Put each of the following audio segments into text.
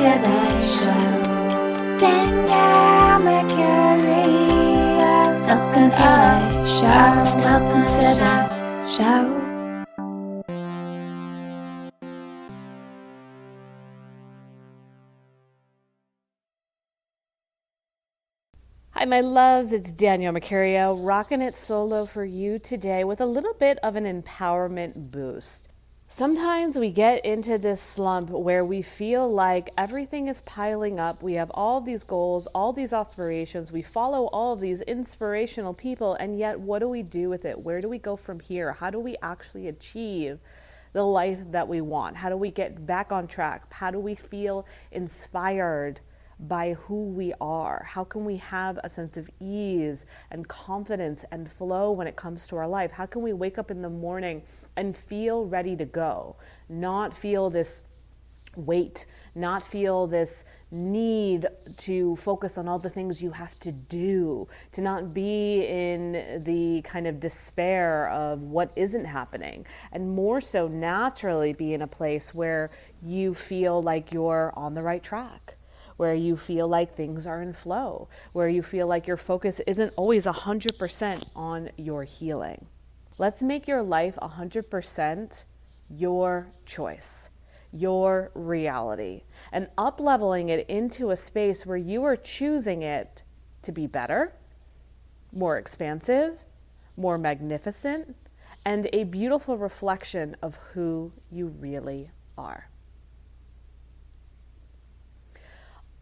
the show. Danielle Mercury. Welcome to the show. Welcome to the show. Hi, my loves. It's Danielle Mercurio rocking it solo for you today with a little bit of an empowerment boost. Sometimes we get into this slump where we feel like everything is piling up. We have all these goals, all these aspirations. We follow all of these inspirational people, and yet what do we do with it? Where do we go from here? How do we actually achieve the life that we want? How do we get back on track? How do we feel inspired by who we are? How can we have a sense of ease and confidence and flow when it comes to our life? How can we wake up in the morning and feel ready to go, not feel this weight, not feel this need to focus on all the things you have to do, to not be in the kind of despair of what isn't happening, and more so naturally be in a place where you feel like you're on the right track, where you feel like things are in flow, where you feel like your focus isn't always 100% on your healing. Let's make your life 100% your choice, your reality, and up-leveling it into a space where you are choosing it to be better, more expansive, more magnificent, and a beautiful reflection of who you really are.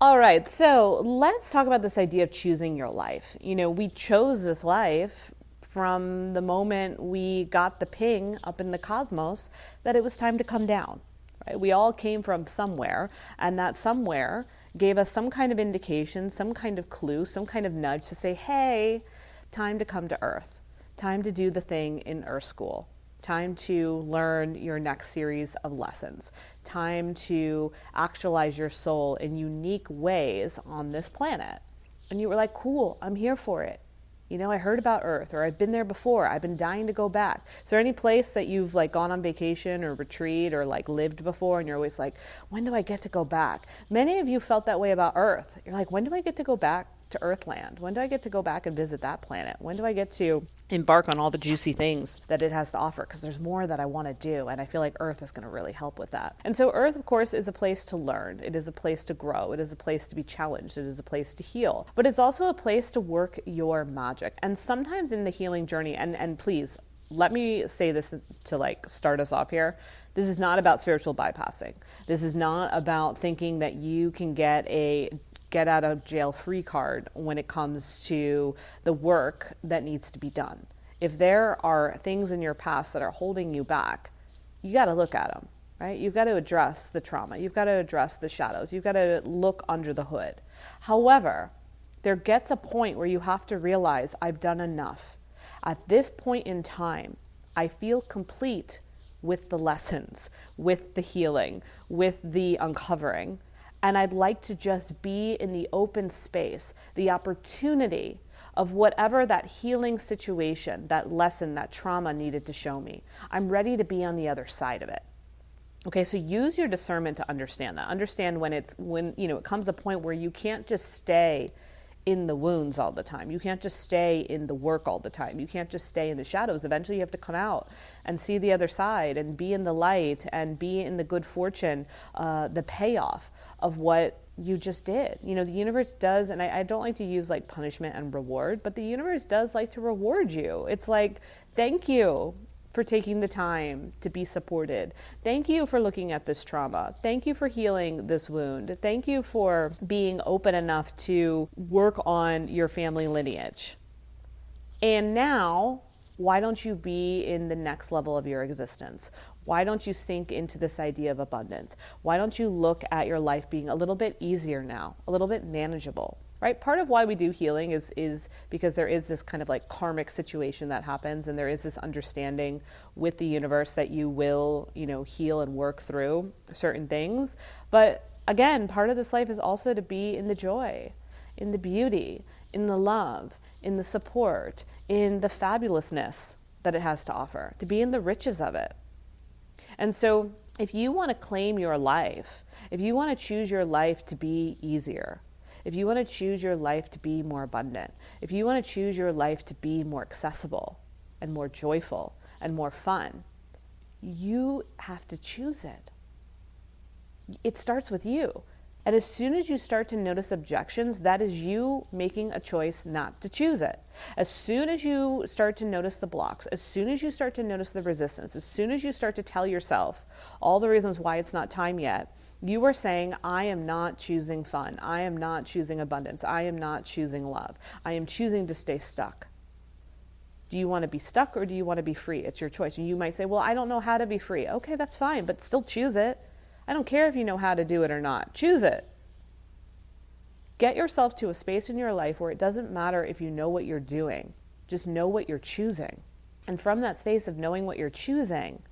All right, so let's talk about this idea of choosing your life. You know, we chose this life from the moment we got the ping up in the cosmos that it was time to come down, right? We all came from somewhere, and that somewhere gave us some kind of indication, some kind of clue, some kind of nudge to say, hey, time to come to Earth, time to do the thing in Earth School. Time to learn your next series of lessons. Time to actualize your soul in unique ways on this planet. And you were like, cool, I'm here for it. You know, I heard about Earth, or I've been there before. I've been dying to go back. Is there any place that you've like gone on vacation or retreat or like lived before and you're always like, when do I get to go back? Many of you felt that way about Earth. You're like, when do I get to go back to Earthland? When do I get to go back and visit that planet? When do I get to embark on all the juicy things that it has to offer? Because there's more that I want to do, and I feel like Earth is going to really help with that. And so Earth, of course, is a place to learn. It is a place to grow. It is a place to be challenged. It is a place to heal. But it's also a place to work your magic. And sometimes in the healing journey, and please, let me say this to like start us off here. This is not about spiritual bypassing. This is not about thinking that you can get out of jail free card when it comes to the work that needs to be done. If there are things in your past that are holding you back, you got to look at them, right? You've got to address the trauma. You've got to address the shadows. You've got to look under the hood. However, there gets a point where you have to realize I've done enough. At this point in time, I feel complete with the lessons, with the healing, with the uncovering. And I'd like to just be in the open space, the opportunity of whatever that healing situation, that lesson, that trauma needed to show me. I'm ready to be on the other side of it. Okay, so use your discernment to understand that. Understand when it comes a point where you can't just stay in the wounds all the time. You can't just stay in the work all the time. You can't just stay in the shadows. Eventually you have to come out and see the other side and be in the light and be in the good fortune, the payoff of what you just did. You know, the universe does, and I don't like to use like punishment and reward, but the universe does like to reward you. It's like, thank you for taking the time to be supported. Thank you for looking at this trauma. Thank you for healing this wound. Thank you for being open enough to work on your family lineage. And now, why don't you be in the next level of your existence? Why don't you sink into this idea of abundance? Why don't you look at your life being a little bit easier now, a little bit manageable? Right? Part of why we do healing is because there is this kind of like karmic situation that happens, and there is this understanding with the universe that you will, heal and work through certain things. But again, part of this life is also to be in the joy, in the beauty, in the love, in the support, in the fabulousness that it has to offer, to be in the riches of it. And so If you want to claim your life, if you want to choose your life to be easier, if you want to choose your life to be more abundant, if you want to choose your life to be more accessible and more joyful and more fun, you have to choose it. It starts with you. And as soon as you start to notice objections, that is you making a choice not to choose it. As soon as you start to notice the blocks, as soon as you start to notice the resistance, as soon as you start to tell yourself all the reasons why it's not time yet, you are saying, I am not choosing fun. I am not choosing abundance. I am not choosing love. I am choosing to stay stuck. Do you want to be stuck or do you want to be free? It's your choice. And you might say, well, I don't know how to be free. Okay, that's fine, but still choose it. I don't care if you know how to do it or not. Choose it. Get yourself to a space in your life where it doesn't matter if you know what you're doing. Just know what you're choosing. And from that space of knowing what you're choosing,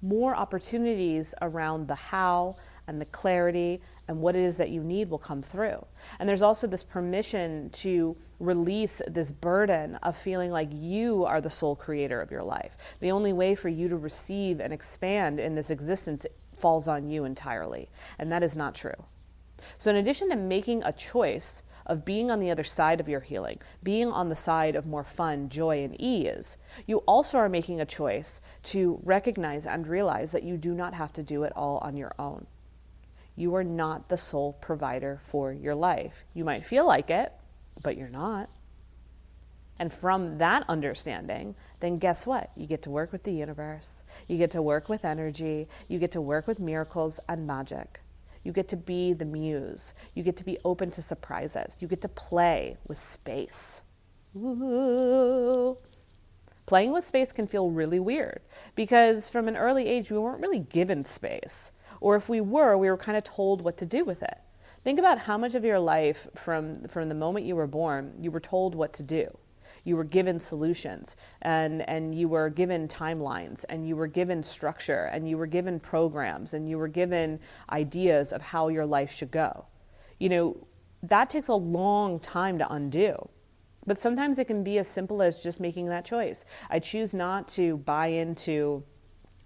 more opportunities around the how and the clarity and what it is that you need will come through. And there's also this permission to release this burden of feeling like you are the sole creator of your life. The only way for you to receive and expand in this existence falls on you entirely. And that is not true. So in addition to making a choice of being on the other side of your healing, being on the side of more fun, joy, and ease, you also are making a choice to recognize and realize that you do not have to do it all on your own. You are not the sole provider for your life. You might feel like it, but you're not. And from that understanding, then guess what? You get to work with the universe. You get to work with energy. You get to work with miracles and magic. You get to be the muse. You get to be open to surprises. You get to play with space. Ooh. Playing with space can feel really weird because from an early age, we weren't really given space. Or if we were kind of told what to do with it. Think about how much of your life from the moment you were born, you were told what to do. You were given solutions and you were given timelines and you were given structure and you were given programs and you were given ideas of how your life should go. You know, that takes a long time to undo. But sometimes it can be as simple as just making that choice. I choose not to buy into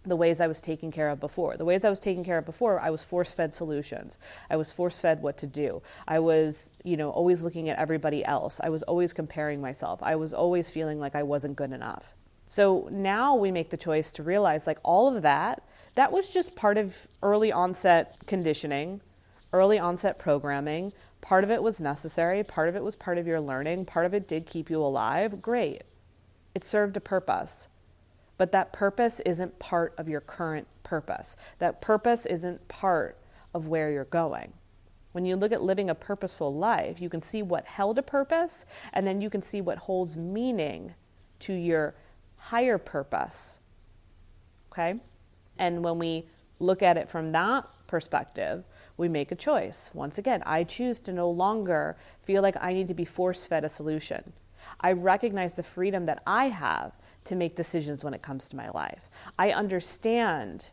the ways I was taken care of before. The ways I was taken care of before, I was force-fed solutions. I was force-fed what to do. I was, always looking at everybody else. I was always comparing myself. I was always feeling like I wasn't good enough. So now we make the choice to realize like all of that was just part of early onset conditioning, early onset programming. Part of it was necessary. Part of it was part of your learning. Part of it did keep you alive. Great. It served a purpose. But that purpose isn't part of your current purpose. That purpose isn't part of where you're going. When you look at living a purposeful life, you can see what held a purpose, and then you can see what holds meaning to your higher purpose. Okay? And when we look at it from that perspective, we make a choice. Once again, I choose to no longer feel like I need to be force-fed a solution. I recognize the freedom that I have to make decisions when it comes to my life. I understand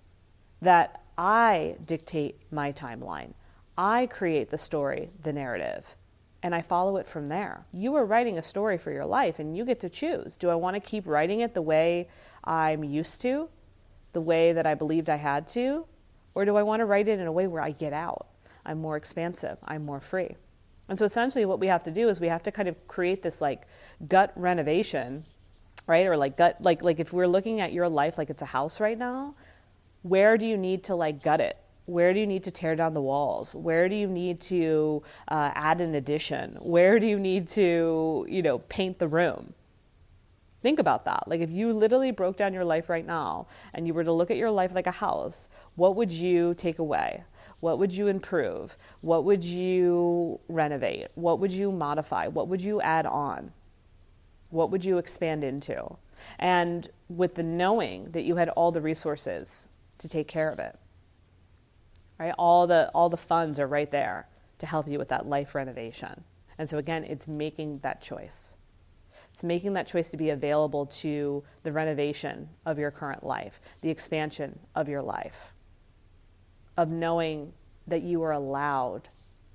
that I dictate my timeline. I create the story, the narrative, and I follow it from there. You are writing a story for your life and you get to choose. Do I want to keep writing it the way I'm used to, the way that I believed I had to, or do I want to write it in a way where I get out? I'm more expansive. I'm more free. And so essentially what we have to do is we have to kind of create this like gut renovation, right? Or like gut, like if we're looking at your life like it's a house right now, where do you need to like gut it? Where do you need to tear down the walls? Where do you need to add an addition? Where do you need to, paint the room? Think about that. Like if you literally broke down your life right now and you were to look at your life like a house, what would you take away? What would you improve? What would you renovate? What would you modify? What would you add on? What would you expand into? And with the knowing that you had all the resources to take care of it, right? All the funds are right there to help you with that life renovation. And so again, it's making that choice. It's making that choice to be available to the renovation of your current life, the expansion of your life, of knowing that you are allowed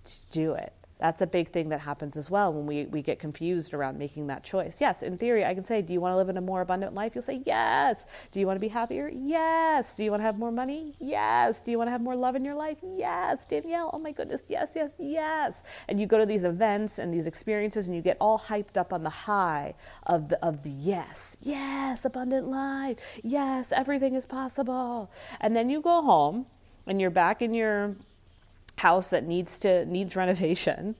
to do it, That's a big thing that happens as well when we get confused around making that choice. Yes, in theory, I can say, do you want to live in a more abundant life? You'll say, yes. Do you want to be happier? Yes. Do you want to have more money? Yes. Do you want to have more love in your life? Yes. Danielle, oh my goodness, yes, yes, yes. And you go to these events and these experiences and you get all hyped up on the high of the yes, yes, abundant life. Yes, everything is possible. And then you go home and you're back in your house that needs renovation,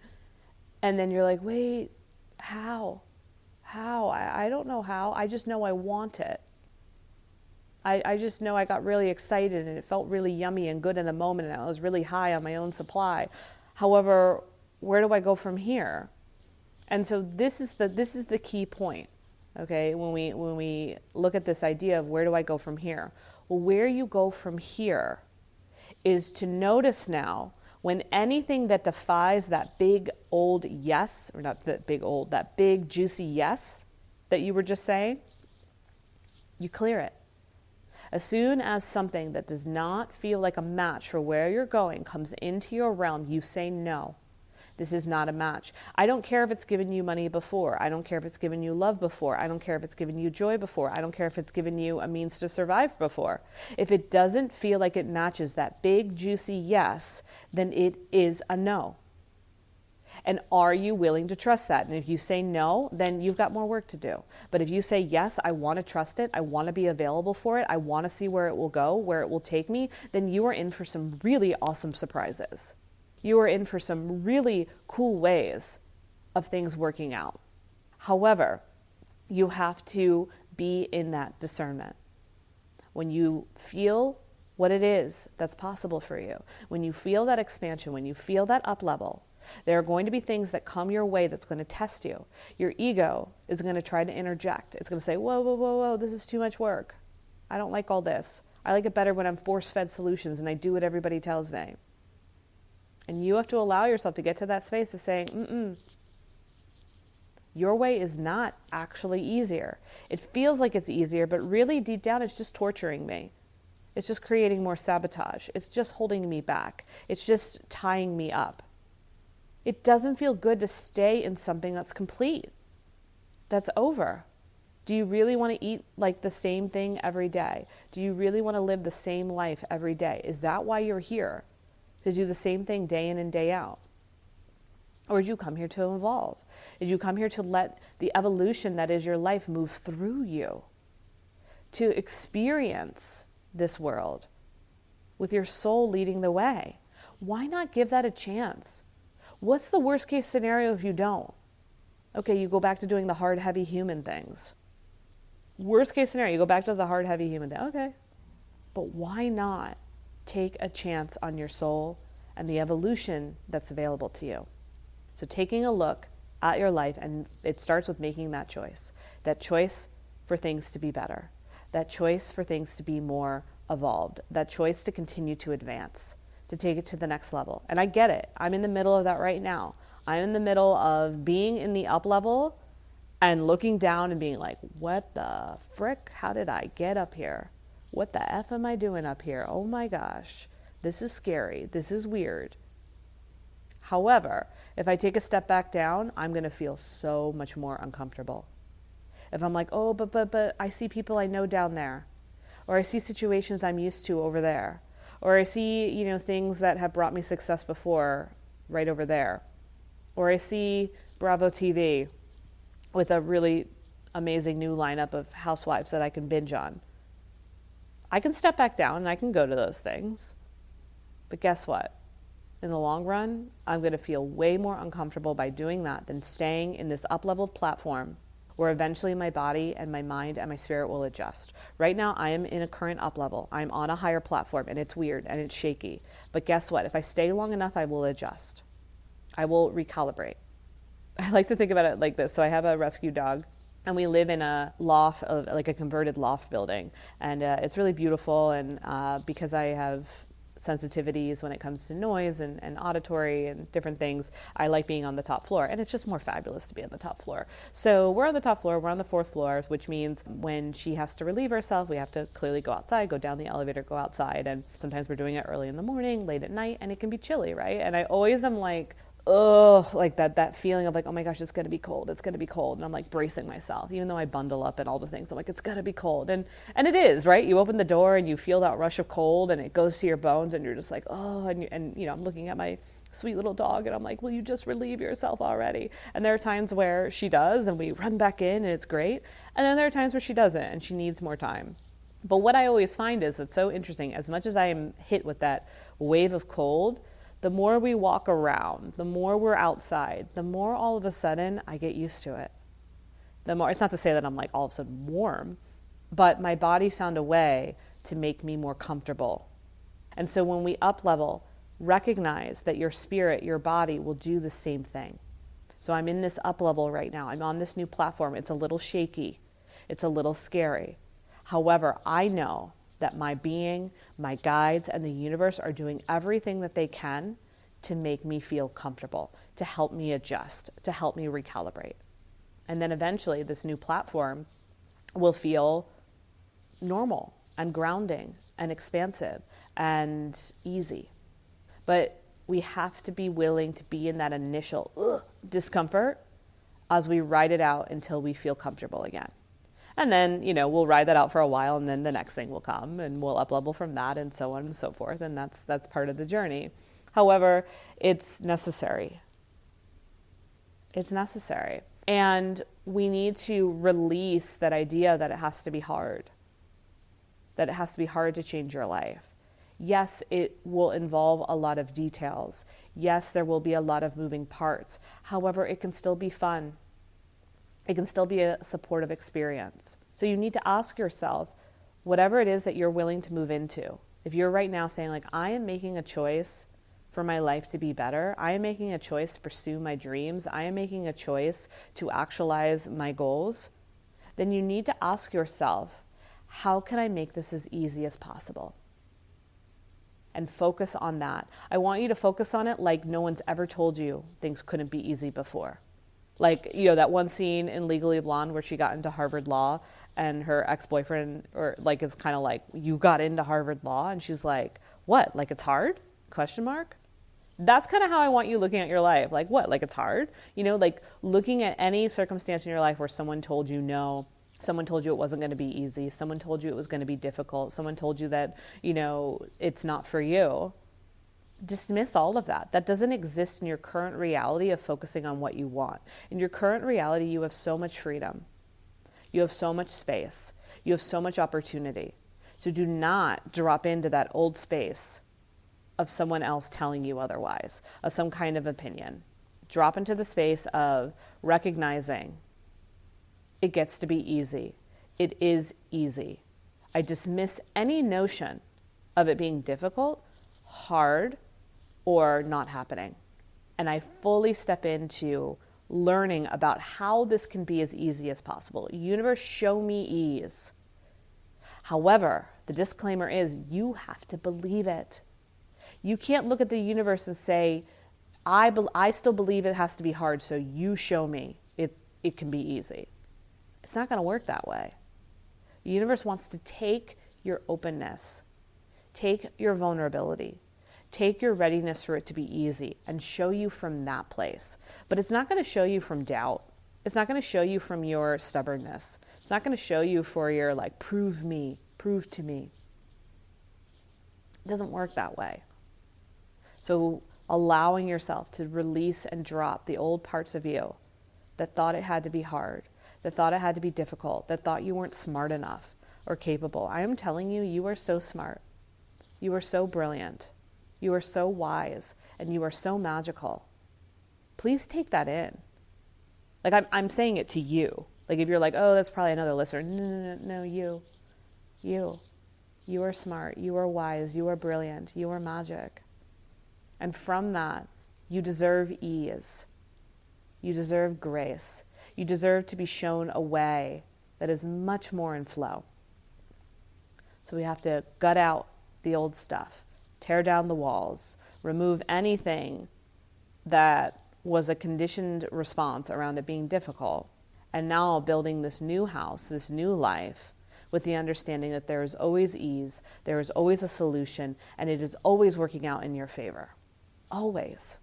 and then you're like, wait, how I don't know how, I just know I want it. I just know I got really excited and it felt really yummy and good in the moment and I was really high on my own supply. However, where do I go from here? And so this is the key point, okay, when we look at this idea of where do I go from here. Well, where you go from here is to notice now when anything that defies that big old yes, or not that big old, that big juicy yes that you were just saying, you clear it. As soon as something that does not feel like a match for where you're going comes into your realm, you say no. This is not a match. I don't care if it's given you money before. I don't care if it's given you love before. I don't care if it's given you joy before. I don't care if it's given you a means to survive before. If it doesn't feel like it matches that big, juicy yes, then it is a no. And are you willing to trust that? And if you say no, then you've got more work to do. But if you say, yes, I want to trust it, I want to be available for it, I want to see where it will go, where it will take me, then you are in for some really awesome surprises. You are in for some really cool ways of things working out. However, you have to be in that discernment. When you feel what it is that's possible for you, when you feel that expansion, when you feel that up level, there are going to be things that come your way that's going to test you. Your ego is going to try to interject. It's going to say, whoa, whoa, whoa, whoa, this is too much work. I don't like all this. I like it better when I'm force-fed solutions and I do what everybody tells me. And you have to allow yourself to get to that space of saying, your way is not actually easier. It feels like it's easier, but really deep down, it's just torturing me. It's just creating more sabotage. It's just holding me back. It's just tying me up. It doesn't feel good to stay in something that's complete, that's over. Do you really want to eat like the same thing every day? Do you really want to live the same life every day? Is that why you're here? To do the same thing day in and day out? Or did you come here to evolve? Did you come here to let the evolution that is your life move through you? To experience this world with your soul leading the way? Why not give that a chance? What's the worst case scenario if you don't? Okay, you go back to doing the hard, heavy human things. Worst case scenario, you go back to the hard, heavy human thing. Okay, but why not take a chance on your soul and the evolution that's available to you? So taking a look at your life, and it starts with making that choice for things to be better, that choice for things to be more evolved, that choice to continue to advance, to take it to the next level. And I get it. I'm in the middle of that right now. I'm in the middle of being in the up level and looking down and being like, what the frick? How did I get up here? What the F am I doing up here? Oh my gosh, this is scary. This is weird. However, if I take a step back down, I'm going to feel so much more uncomfortable. If I'm like, oh, but I see people I know down there, or I see situations I'm used to over there, or I see, things that have brought me success before right over there, or I see Bravo TV with a really amazing new lineup of housewives that I can binge on. I can step back down and I can go to those things. But guess what? In the long run, I'm going to feel way more uncomfortable by doing that than staying in this up-leveled platform where eventually my body and my mind and my spirit will adjust. Right now, I am in a current up level. I'm on a higher platform and it's weird and it's shaky. But guess what? If I stay long enough, I will adjust. I will recalibrate. I like to think about it like this. So I have a rescue dog. And we live in a loft, like a converted loft building. And it's really beautiful. And because I have sensitivities when it comes to noise and auditory and different things, I like being on the top floor. And it's just more fabulous to be on the top floor. So we're on the top floor. We're on the 4th floor, which means when she has to relieve herself, we have to clearly go outside, go down the elevator, go outside. And sometimes we're doing it early in the morning, late at night, and it can be chilly, right? And I always am like, oh, like that feeling of like, oh my gosh, it's going to be cold. It's going to be cold. And I'm like bracing myself, even though I bundle up and all the things. I'm like, it's going to be cold. And it is, right? You open the door and you feel that rush of cold and it goes to your bones and you're just like, oh, and you know, I'm looking at my sweet little dog and I'm like, will you just relieve yourself already? And there are times where she does and we run back in and it's great. And then there are times where she doesn't and she needs more time. But what I always find is it's so interesting, as much as I am hit with that wave of cold, the more we walk around, the more we're outside, the more all of a sudden I get used to it. The more, it's not to say that I'm like all of a sudden warm, but my body found a way to make me more comfortable. And so when we up level, recognize that your spirit, your body will do the same thing. So I'm in this up level right now. I'm on this new platform. It's a little shaky. It's a little scary. However, I know that my being, my guides, and the universe are doing everything that they can to make me feel comfortable, to help me adjust, to help me recalibrate. And then eventually this new platform will feel normal and grounding and expansive and easy. But we have to be willing to be in that initial discomfort as we ride it out until we feel comfortable again. And then, you know, we'll ride that out for a while and then the next thing will come and we'll up level from that and so on and so forth. And that's part of the journey. However, it's necessary. It's necessary. And we need to release that idea that it has to be hard, that it has to be hard to change your life. Yes, it will involve a lot of details. Yes, there will be a lot of moving parts. However, it can still be fun. It can still be a supportive experience. So you need to ask yourself, whatever it is that you're willing to move into. If you're right now saying like, I am making a choice for my life to be better. I am making a choice to pursue my dreams. I am making a choice to actualize my goals. Then you need to ask yourself, how can I make this as easy as possible? And focus on that. I want you to focus on it like no one's ever told you things couldn't be easy before. Like, you know, that one scene in Legally Blonde where she got into Harvard Law and her ex-boyfriend or like is kind of like, you got into Harvard Law? And she's like, what? Like it's hard? Question mark? That's kind of how I want you looking at your life. Like what? Like it's hard? You know, like looking at any circumstance in your life where someone told you no, someone told you it wasn't going to be easy, someone told you it was going to be difficult, someone told you that, you know, it's not for you. Dismiss all of that. That doesn't exist in your current reality of focusing on what you want. In your current reality, you have so much freedom. You have so much space. You have so much opportunity. So do not drop into that old space of someone else telling you otherwise, of some kind of opinion. Drop into the space of recognizing it gets to be easy. It is easy. I dismiss any notion of it being difficult, hard, or not happening. And I fully step into learning about how this can be as easy as possible. Universe, show me ease. However, the disclaimer is you have to believe it. You can't look at the universe and say, I still believe it has to be hard, so you show me it can be easy. It's not going to work that way. The universe wants to take your openness, take your vulnerability, take your readiness for it to be easy and show you from that place. But it's not going to show you from doubt. It's not going to show you from your stubbornness. It's not going to show you for your like, prove to me. It doesn't work that way. So allowing yourself to release and drop the old parts of you that thought it had to be hard, that thought it had to be difficult, that thought you weren't smart enough or capable. I am telling you, you are so smart. You are so brilliant. You are so wise, and you are so magical. Please take that in. Like I'm saying it to you. Like if you're like, oh, that's probably another listener. No, you. You are smart. You are wise. You are brilliant. You are magic. And from that, you deserve ease. You deserve grace. You deserve to be shown a way that is much more in flow. So we have to gut out the old stuff, tear down the walls, remove anything that was a conditioned response around it being difficult, and now building this new house, this new life, with the understanding that there is always ease, there is always a solution, and it is always working out in your favor. Always.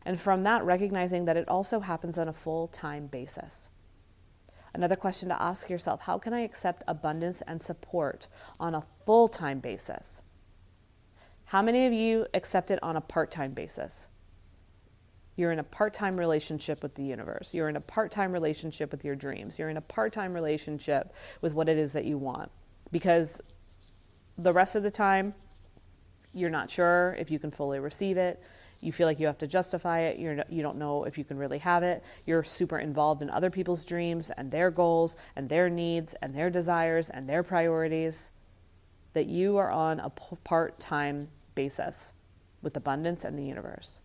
And from that, recognizing that it also happens on a full-time basis. Another question to ask yourself, how can I accept abundance and support on a full-time basis? How many of you accept it on a part-time basis? You're in a part-time relationship with the universe. You're in a part-time relationship with your dreams. You're in a part-time relationship with what it is that you want. Because the rest of the time, you're not sure if you can fully receive it. You feel like you have to justify it. You don't know if you can really have it. You're super involved in other people's dreams and their goals and their needs and their desires and their priorities. That you are on a part-time basis with abundance and the universe.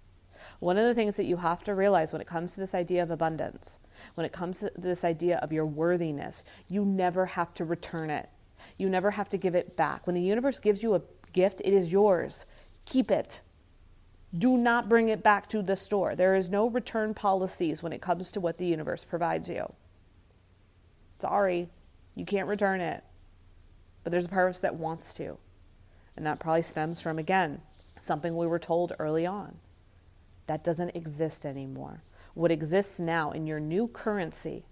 One of the things that you have to realize when it comes to this idea of abundance, when it comes to this idea of your worthiness, you never have to return it. You never have to give it back. When the universe gives you a gift, it is yours. Keep it. Do not bring it back to the store. There is no return policies when it comes to what the universe provides you. Sorry, you can't return it. But there's a part of us that wants to. And that probably stems from, again, something we were told early on. That doesn't exist anymore. What exists now in your new currency,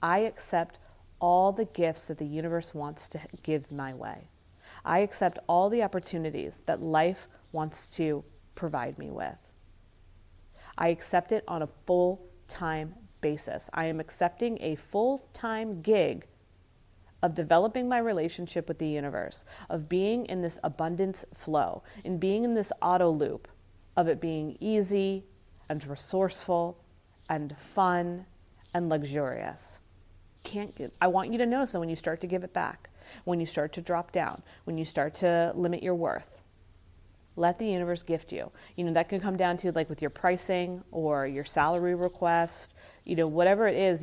I accept all the gifts that the universe wants to give my way. I accept all the opportunities that life wants to provide me with. I accept it on a full-time basis. I am accepting a full-time gig of developing my relationship with the universe, of being in this abundance flow, and being in this auto loop of it being easy and resourceful and fun and luxurious. I want you to know, so when you start to give it back, when you start to drop down, when you start to limit your worth, let the universe gift you. That can come down to like with your pricing or your salary request, whatever it is,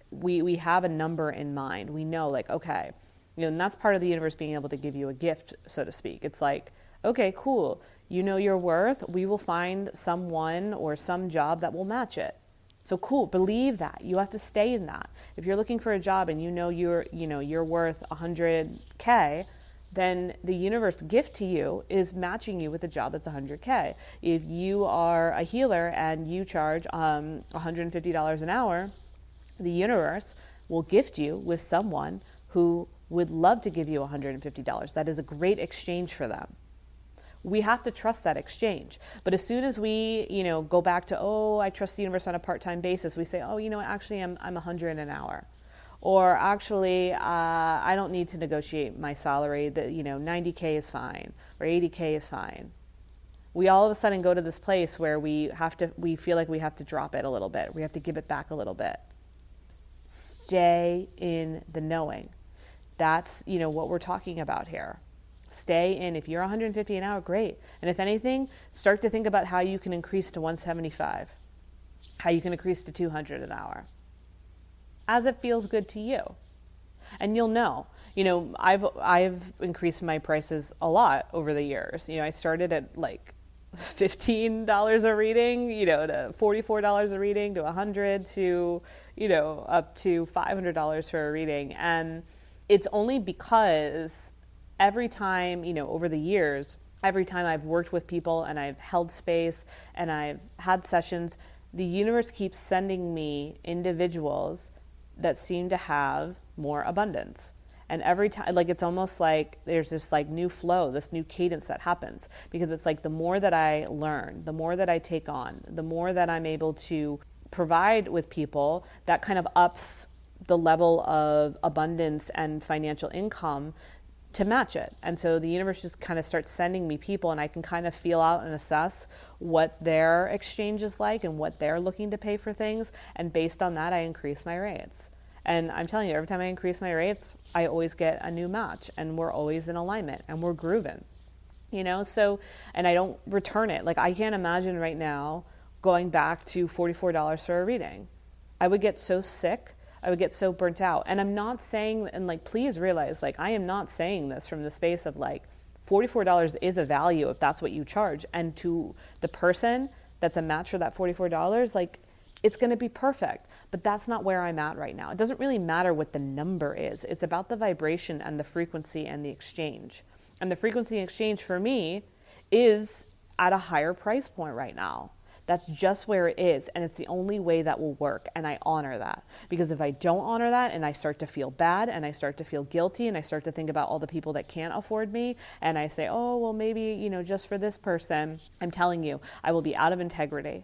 we have a number in mind. We know like, okay, and that's part of the universe being able to give you a gift, so to speak. It's like, okay, cool. You know your worth. We will find someone or some job that will match it. So cool. Believe that. You have to stay in that. If you're looking for a job and you're worth 100K, then the universe gift to you is matching you with a job that's 100K. If you are a healer and you charge $150 an hour, the universe will gift you with someone who would love to give you $150. That is a great exchange for them. We have to trust that exchange. But as soon as we, go back to, I trust the universe on a part-time basis, we say, actually I'm 100 an hour. Or actually, I don't need to negotiate my salary. That 90K is fine, or 80K is fine. We all of a sudden go to this place where we feel like we have to drop it a little bit. We have to give it back a little bit. Stay in the knowing. That's what we're talking about here. Stay in. If you're 150 an hour, great. And if anything, start to think about how you can increase to 175, how you can increase to 200 an hour, as it feels good to you. And you'll know. I've increased my prices a lot over the years. I started at like $15 a reading, to $44 a reading, to $100, to up to $500 for a reading. And it's only because every time, over the years, every time I've worked with people and I've held space and I've had sessions, the universe keeps sending me individuals that seem to have more abundance. And every time, like, it's almost like there's this like new flow, this new cadence that happens, because it's like the more that I learn, the more that I take on, the more that I'm able to provide with people, that kind of ups the level of abundance and financial income to match it. And so the universe just kind of starts sending me people, and I can kind of feel out and assess what their exchange is like and what they're looking to pay for things. And based on that, I increase my rates. And I'm telling you, every time I increase my rates, I always get a new match, and we're always in alignment and we're grooving, so, and I don't return it. Like, I can't imagine right now going back to $44 for a reading. I would get so sick. I would get so burnt out. And I'm not saying, and like, please realize, like, I am not saying this from the space of like, $44 is a value if that's what you charge. And to the person that's a match for that $44, like, it's going to be perfect. But that's not where I'm at right now. It doesn't really matter what the number is. It's about the vibration and the frequency and the exchange. And the frequency and exchange for me is at a higher price point right now. That's just where it is. And it's the only way that will work. And I honor that, because if I don't honor that and I start to feel bad and I start to feel guilty and I start to think about all the people that can't afford me and I say, oh, well, maybe, just for this person, I'm telling you, I will be out of integrity.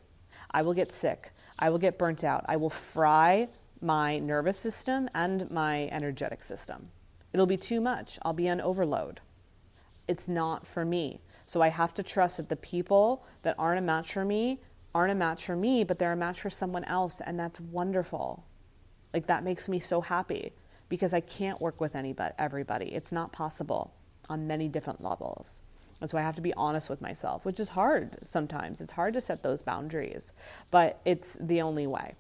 I will get sick. I will get burnt out. I will fry my nervous system and my energetic system. It'll be too much. I'll be on overload. It's not for me. So I have to trust that the people that aren't a match for me, but they're a match for someone else. And that's wonderful. Like, that makes me so happy, because I can't work with everybody. It's not possible on many different levels. And so I have to be honest with myself, which is hard sometimes. It's hard to set those boundaries, but it's the only way.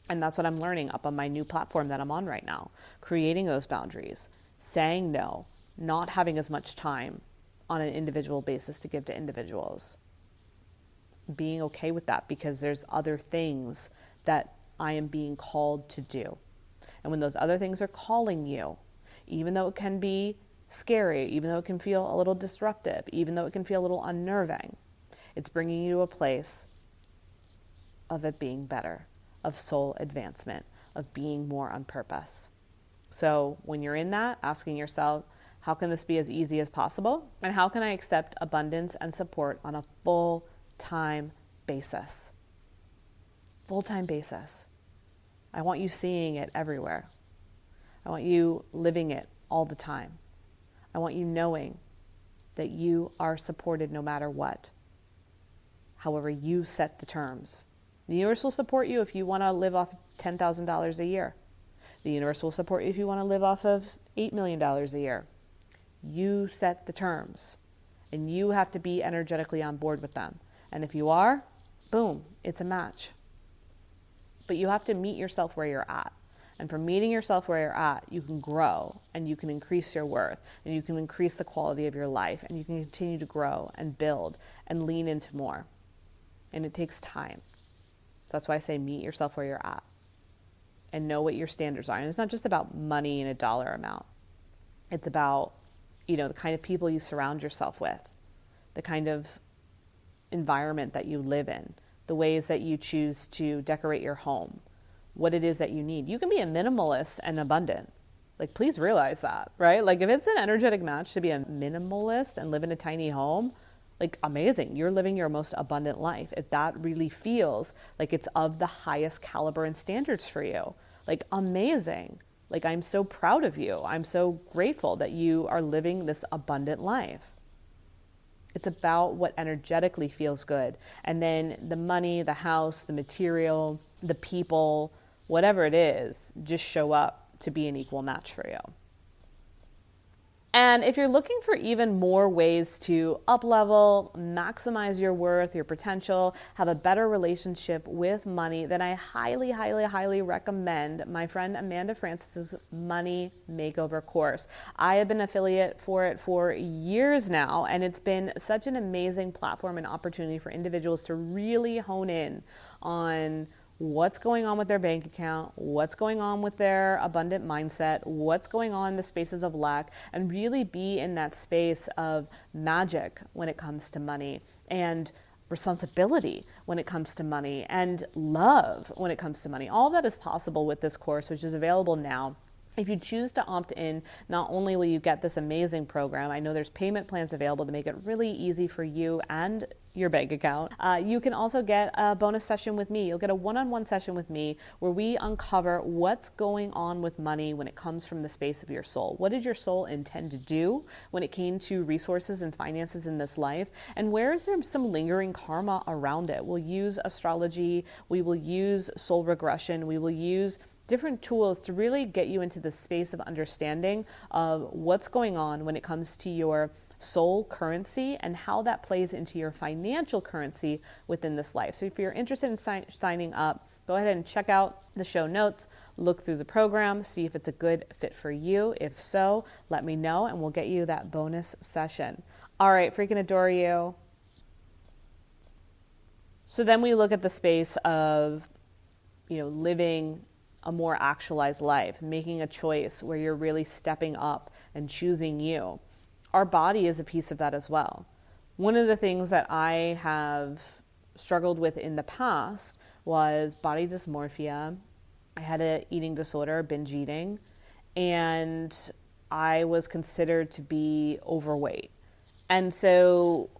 And that's what I'm learning up on my new platform that I'm on right now, creating those boundaries, saying no, not having as much time on an individual basis to give to individuals, being okay with that, because there's other things that I am being called to do. And when those other things are calling you, even though it can be scary, even though it can feel a little disruptive, even though it can feel a little unnerving, it's bringing you to a place of it being better, of soul advancement, of being more on purpose. So when you're in that, asking yourself, how can this be as easy as possible? And how can I accept abundance and support on a full-time basis? Full-time basis. I want you seeing it everywhere. I want you living it all the time. I want you knowing that you are supported no matter what. However, you set the terms. The universe will support you if you want to live off $10,000 a year. The universe will support you if you want to live off of $8 million a year. You set the terms, and you have to be energetically on board with them. And if you are, boom, it's a match. But you have to meet yourself where you're at. And from meeting yourself where you're at, you can grow, and you can increase your worth, and you can increase the quality of your life, and you can continue to grow and build and lean into more. And it takes time. So that's why I say meet yourself where you're at and know what your standards are. And it's not just about money and a dollar amount. It's about, the kind of people you surround yourself with, the kind of environment that you live in, the ways that you choose to decorate your home, what it is that you need. You can be a minimalist and abundant. Like, please realize that, right? Like, if it's an energetic match to be a minimalist and live in a tiny home, like, amazing. You're living your most abundant life. If that really feels like it's of the highest caliber and standards for you, like, amazing. Like, I'm so proud of you. I'm so grateful that you are living this abundant life. It's about what energetically feels good. And then the money, the house, the material, the people, whatever it is, just show up to be an equal match for you. And if you're looking for even more ways to up-level, maximize your worth, your potential, have a better relationship with money, then I highly, highly, highly recommend my friend Amanda Francis's Money Makeover course. I have been affiliate for it for years now, and it's been such an amazing platform and opportunity for individuals to really hone in on what's going on with their bank account, what's going on with their abundant mindset, what's going on in the spaces of lack, and really be in that space of magic when it comes to money, and responsibility when it comes to money, and love when it comes to money. All that is possible with this course, which is available now. If you choose to opt in, not only will you get this amazing program, I know there's payment plans available to make it really easy for you and your bank account. You can also get a bonus session with me. You'll get a one-on-one session with me where we uncover what's going on with money when it comes from the space of your soul. What did your soul intend to do when it came to resources and finances in this life? And where is there some lingering karma around it? We'll use astrology. We will use soul regression. We will use different tools to really get you into the space of understanding of what's going on when it comes to your soul currency and how that plays into your financial currency within this life. So if you're interested in signing up, go ahead and check out the show notes, look through the program, see if it's a good fit for you. If so, let me know and we'll get you that bonus session. All right, freaking adore you. So then we look at the space of, living a more actualized life, making a choice where you're really stepping up and choosing you. Our body is a piece of that as well. One of the things that I have struggled with in the past was body dysmorphia. I had an eating disorder, binge eating, and I was considered to be overweight. And so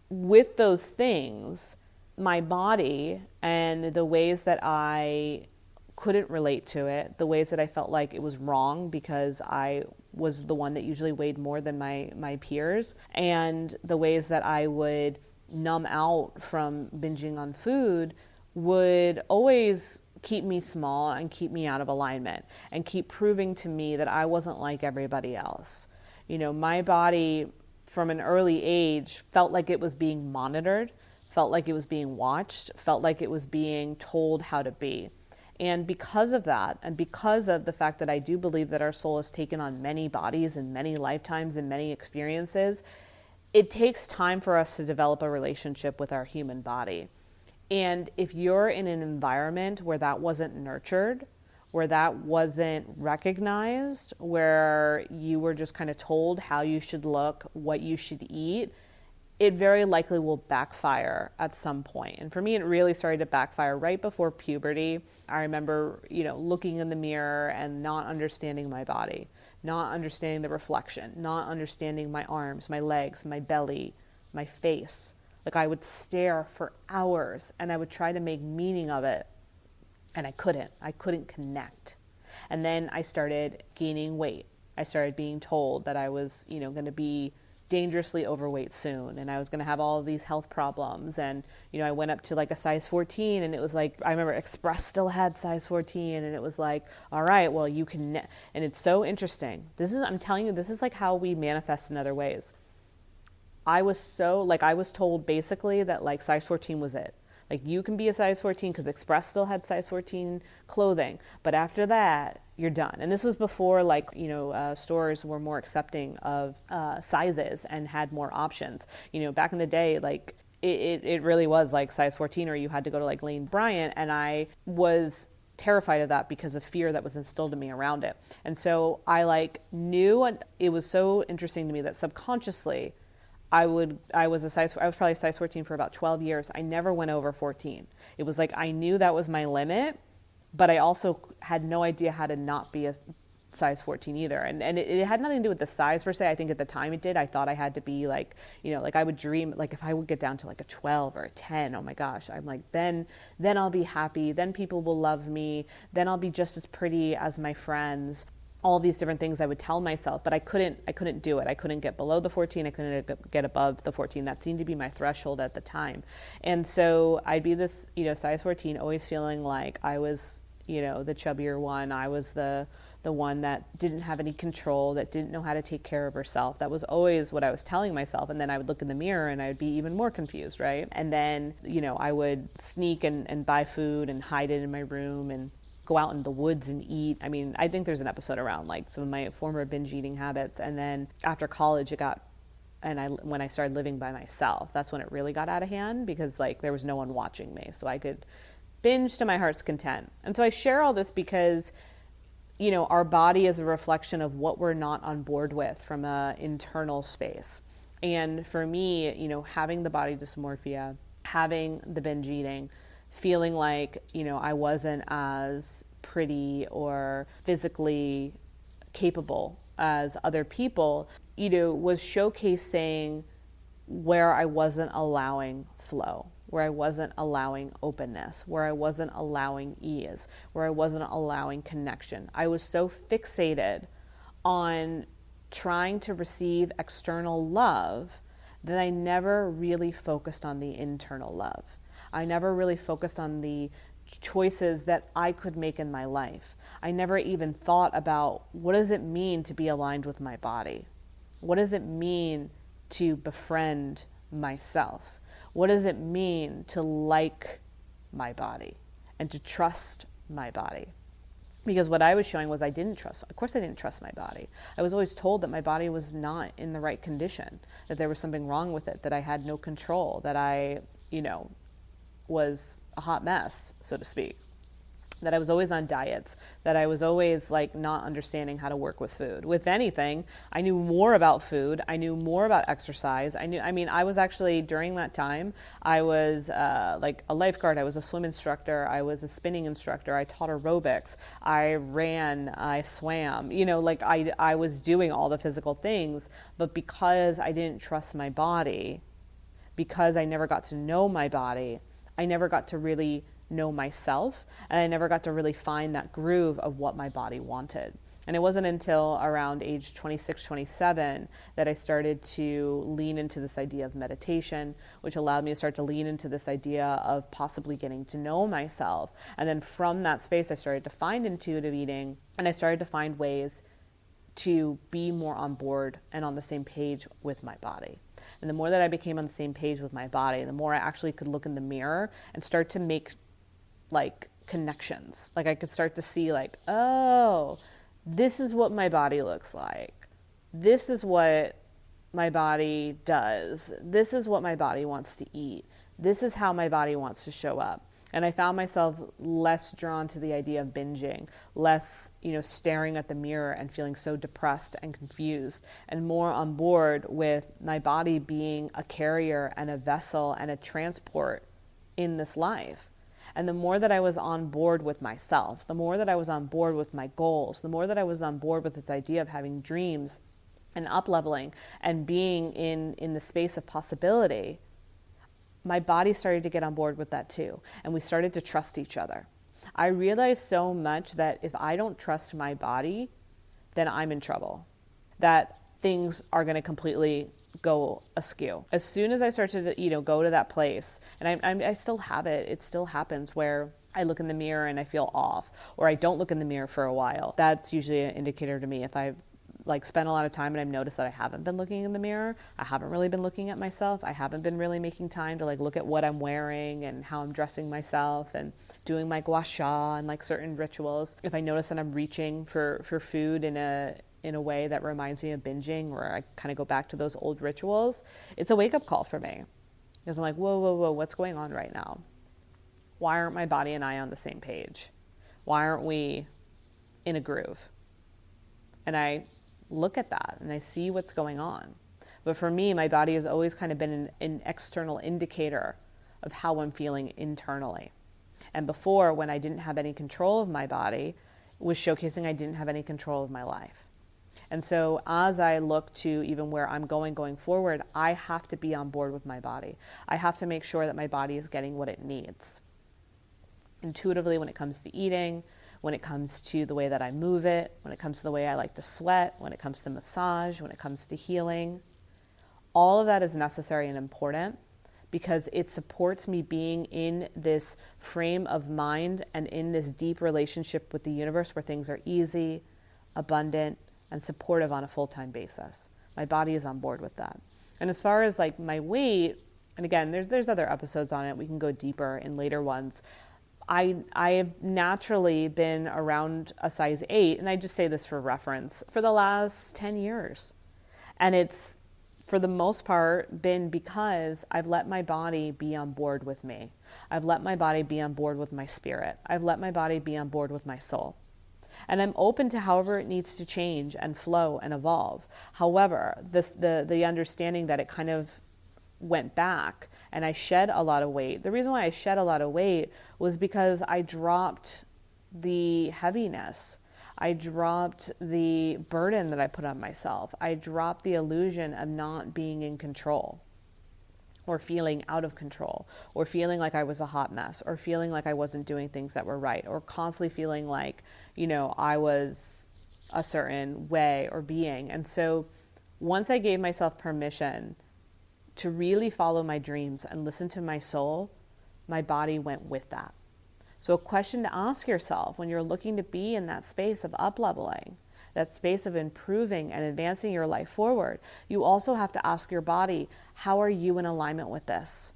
with those things, my body and the ways that I couldn't relate to it, the ways that I felt like it was wrong because I was the one that usually weighed more than my peers, and the ways that I would numb out from binging on food would always keep me small and keep me out of alignment and keep proving to me that I wasn't like everybody else. You know, my body from an early age felt like it was being monitored, felt like it was being watched, felt like it was being told how to be. And because of that, and because of the fact that I do believe that our soul has taken on many bodies and many lifetimes and many experiences, it takes time for us to develop a relationship with our human body. And if you're in an environment where that wasn't nurtured, where that wasn't recognized, where you were just kind of told how you should look, what you should eat, it very likely will backfire at some point. And for me, it really started to backfire right before puberty. I remember, looking in the mirror and not understanding my body, not understanding the reflection, not understanding my arms, my legs, my belly, my face. Like I would stare for hours and I would try to make meaning of it. And I couldn't connect. And then I started gaining weight. I started being told that I was, going to be dangerously overweight soon, and I was going to have all of these health problems. And I went up to like a size 14, and it was like, I remember Express still had size 14, and it was like, all right, well, you can. And it's so interesting. I'm telling you, this is like how we manifest in other ways. I was told basically that like size 14 was it. Like you can be a size 14 because Express still had size 14 clothing, but after that, you're done. And this was before stores were more accepting of sizes and had more options. Back in the day, like it really was like size 14, or you had to go to like Lane Bryant, and I was terrified of that because of fear that was instilled in me around it. And so I knew, and it was so interesting to me that subconsciously I was probably a size 14 for about 12 years. I never went over 14. It was like I knew that was my limit, but I also had no idea how to not be a size 14 either. And it had nothing to do with the size per se. I think at the time it did. I thought I had to be like I would dream, like if I would get down to like a 12 or a 10, oh my gosh, I'm like, then I'll be happy. Then people will love me. Then I'll be just as pretty as my friends. All these different things I would tell myself, but I couldn't do it. I couldn't get below the 14. I couldn't get above the 14. That seemed to be my threshold at the time. And so I'd be this, size 14, always feeling like I was, the chubbier one. I was the one that didn't have any control, that didn't know how to take care of herself. That was always what I was telling myself. And then I would look in the mirror and I would be even more confused, right? And then, I would sneak and buy food and hide it in my room and go out in the woods and eat. I mean, I think there's an episode around like some of my former binge eating habits. And then after college when I started living by myself, that's when it really got out of hand because like there was no one watching me. So I could binge to my heart's content. And so I share all this because, our body is a reflection of what we're not on board with from an internal space. And for me, having the body dysmorphia, having the binge eating, feeling like, I wasn't as pretty or physically capable as other people, was showcasing where I wasn't allowing flow, where I wasn't allowing openness, where I wasn't allowing ease, where I wasn't allowing connection. I was so fixated on trying to receive external love that I never really focused on the internal love. I never really focused on the choices that I could make in my life. I never even thought about what does it mean to be aligned with my body? What does it mean to befriend myself? What does it mean to like my body and to trust my body? Because what I was showing was I didn't trust my body. I was always told that my body was not in the right condition, that there was something wrong with it, that I had no control, that I, was a hot mess, so to speak. that I was always on diets, that I was always like not understanding how to work with food. With anything, I knew more about food. I knew more about exercise. I was actually, during that time, I was like a lifeguard. I was a swim instructor. I was a spinning instructor. I taught aerobics. I ran, I swam, like I was doing all the physical things, but because I didn't trust my body, because I never got to know my body, I never got to really know myself, and I never got to really find that groove of what my body wanted. And it wasn't until around age 26, 27 that I started to lean into this idea of meditation, which allowed me to start to lean into this idea of possibly getting to know myself. And then from that space, I started to find intuitive eating, and I started to find ways to be more on board and on the same page with my body. And the more that I became on the same page with my body, the more I actually could look in the mirror and start to make like connections. Like I could start to see like, oh, this is what my body looks like. This is what my body does. This is what my body wants to eat. This is how my body wants to show up. And I found myself less drawn to the idea of binging, less, staring at the mirror and feeling so depressed and confused, and more on board with my body being a carrier and a vessel and a transport in this life. And the more that I was on board with myself, the more that I was on board with my goals, the more that I was on board with this idea of having dreams and up-leveling and being in the space of possibility, my body started to get on board with that too. And we started to trust each other. I realized so much that if I don't trust my body, then I'm in trouble. That things are going to completely go askew. As soon as I started to, go to that place, and I still have it, it still happens where I look in the mirror and I feel off, or I don't look in the mirror for a while. That's usually an indicator to me. If I've spent a lot of time and I've noticed that I haven't been looking in the mirror, I haven't really been looking at myself, I haven't been really making time to look at what I'm wearing and how I'm dressing myself and doing my gua sha and certain rituals. If I notice that I'm reaching for food in a way that reminds me of binging, where I kind of go back to those old rituals, it's a wake-up call for me. Because I'm like, whoa, what's going on right now? Why aren't my body and I on the same page? Why aren't we in a groove? And I look at that and I see what's going on. But for me, my body has always kind of been an external indicator of how I'm feeling internally. And before, when I didn't have any control of my body, was showcasing I didn't have any control of my life. And so as I look to even where I'm going forward, I have to be on board with my body. I have to make sure that my body is getting what it needs. Intuitively, when it comes to eating, when it comes to the way that I move it, when it comes to the way I like to sweat, when it comes to massage, when it comes to healing, all of that is necessary and important because it supports me being in this frame of mind and in this deep relationship with the universe where things are easy, abundant, and supportive on a full-time basis. My body is on board with that. And as far as my weight, and again, there's other episodes on it. We can go deeper in later ones. I have naturally been around a size 8, and I just say this for reference, for the last 10 years. And it's, for the most part, been because I've let my body be on board with me. I've let my body be on board with my spirit. I've let my body be on board with my soul. And I'm open to however it needs to change and flow and evolve. However, the understanding that it kind of went back and I shed a lot of weight. The reason why I shed a lot of weight was because I dropped the heaviness. I dropped the burden that I put on myself. I dropped the illusion of not being in control, or feeling out of control, or feeling like I was a hot mess, or feeling like I wasn't doing things that were right, or constantly feeling like, I was a certain way or being. And so once I gave myself permission to really follow my dreams and listen to my soul, my body went with that. So a question to ask yourself when you're looking to be in that space of up-leveling, that space of improving and advancing your life forward, you also have to ask your body, how are you in alignment with this?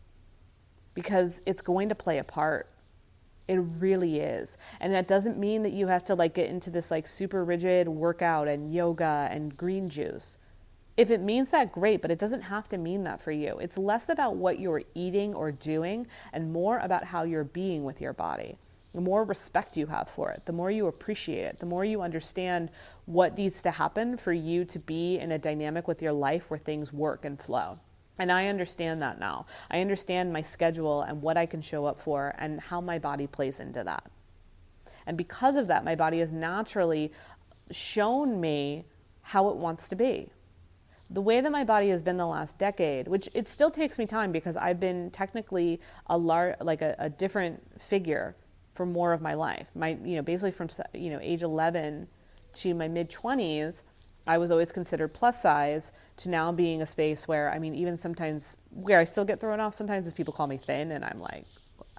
Because it's going to play a part. It really is. And that doesn't mean that you have to get into this super rigid workout and yoga and green juice. If it means that, great, but it doesn't have to mean that for you. It's less about what you're eating or doing and more about how you're being with your body. the more respect you have for it, the more you appreciate it, the more you understand what needs to happen for you to be in a dynamic with your life where things work and flow. And I understand that now. I understand my schedule and what I can show up for and how my body plays into that. And because of that, my body has naturally shown me how it wants to be. The way that my body has been the last decade, which it still takes me time because I've been technically a different figure for more of my life. Basically from age 11 to my mid 20s, I was always considered plus size, to now being a space where, even sometimes where I still get thrown off sometimes is people call me thin, and I'm like,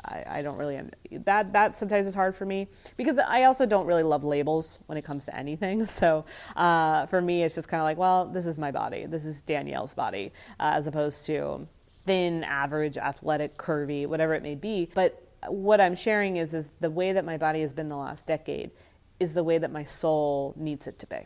I don't really, that sometimes is hard for me because I also don't really love labels when it comes to anything. So for me, it's just kind of like, well, this is my body. This is Danielle's body, as opposed to thin, average, athletic, curvy, whatever it may be. But what I'm sharing is the way that my body has been the last decade is the way that my soul needs it to be.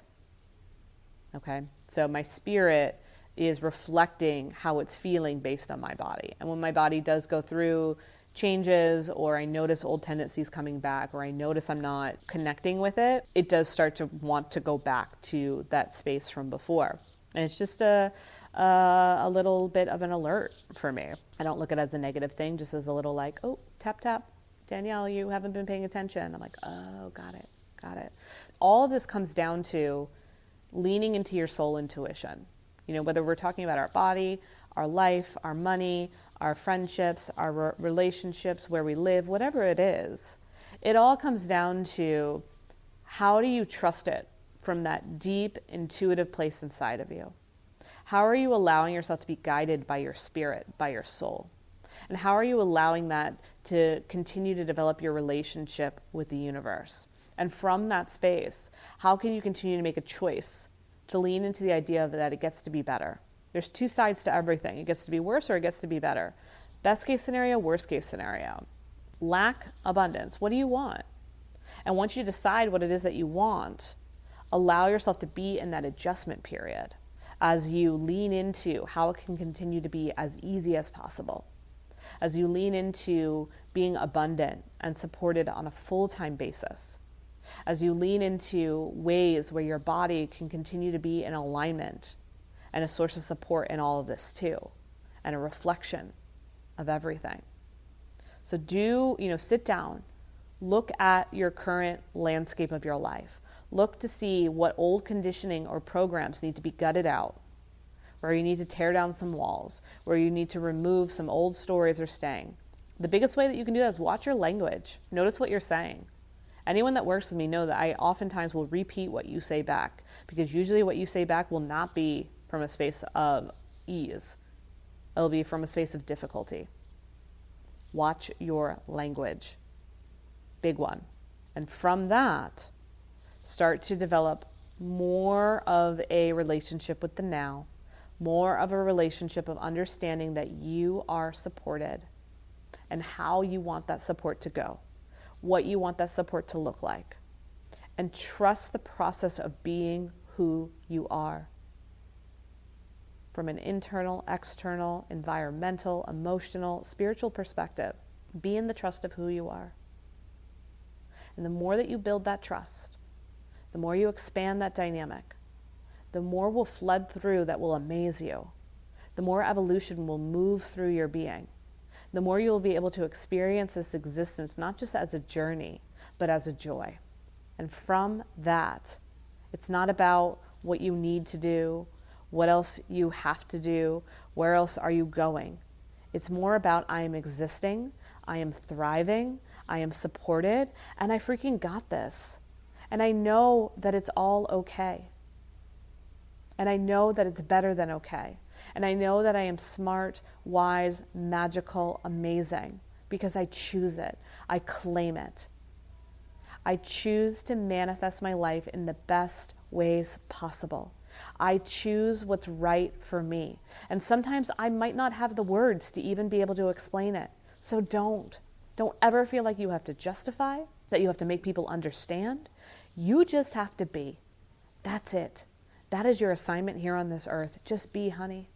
Okay? So my spirit is reflecting how it's feeling based on my body. And when my body does go through changes, or I notice old tendencies coming back, or I notice I'm not connecting with it, it does start to want to go back to that space from before. And it's just a little bit of an alert for me. I don't look at it as a negative thing, just as a little like, oh, tap, tap, Danielle, you haven't been paying attention. I'm like, oh, got it. All of this comes down to leaning into your soul intuition. Whether we're talking about our body, our life, our money, our friendships, our relationships, where we live, whatever it is, it all comes down to how do you trust it from that deep, intuitive place inside of you? How are you allowing yourself to be guided by your spirit, by your soul? And how are you allowing that to continue to develop your relationship with the universe? And from that space, how can you continue to make a choice to lean into the idea of that it gets to be better? There's two sides to everything. It gets to be worse or it gets to be better. Best case scenario, worst case scenario. Lack, abundance. What do you want? And once you decide what it is that you want, allow yourself to be in that adjustment period as you lean into how it can continue to be as easy as possible. As you lean into being abundant and supported on a full-time basis. As you lean into ways where your body can continue to be in alignment and a source of support in all of this too, and a reflection of everything. So sit down, look at your current landscape of your life. Look to see what old conditioning or programs need to be gutted out, where you need to tear down some walls, where you need to remove some old stories or staying. The biggest way that you can do that is watch your language. Notice what you're saying. Anyone that works with me know that I oftentimes will repeat what you say back, because usually what you say back will not be from a space of ease. It'll be from a space of difficulty. Watch your language. Big one. And from that, start to develop more of a relationship with the now, more of a relationship of understanding that you are supported and how you want that support to go, what you want that support to look like. And trust the process of being who you are. From an internal, external, environmental, emotional, spiritual perspective, be in the trust of who you are. And the more that you build that trust, the more you expand that dynamic, the more will flood through that will amaze you. The more evolution will move through your being. The more you will be able to experience this existence, not just as a journey, but as a joy. And from that, it's not about what you need to do, what else you have to do, where else are you going. It's more about I am existing, I am thriving, I am supported, and I freaking got this. And I know that it's all okay. And I know that it's better than okay. And I know that I am smart, wise, magical, amazing, because I choose it. I claim it. I choose to manifest my life in the best ways possible. I choose what's right for me. And sometimes I might not have the words to even be able to explain it. So don't ever feel like you have to justify, that you have to make people understand. You just have to be. That's it. That is your assignment here on this earth. Just be, honey.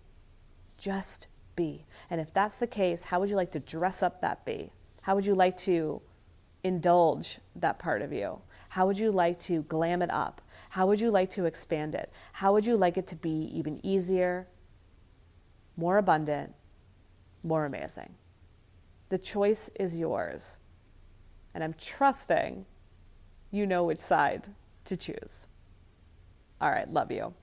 Just be. And if that's the case, how would you like to dress up that be? How would you like to indulge that part of you? How would you like to glam it up? How would you like to expand it? How would you like it to be even easier, more abundant, more amazing? The choice is yours. And I'm trusting you know which side to choose. All right, love you.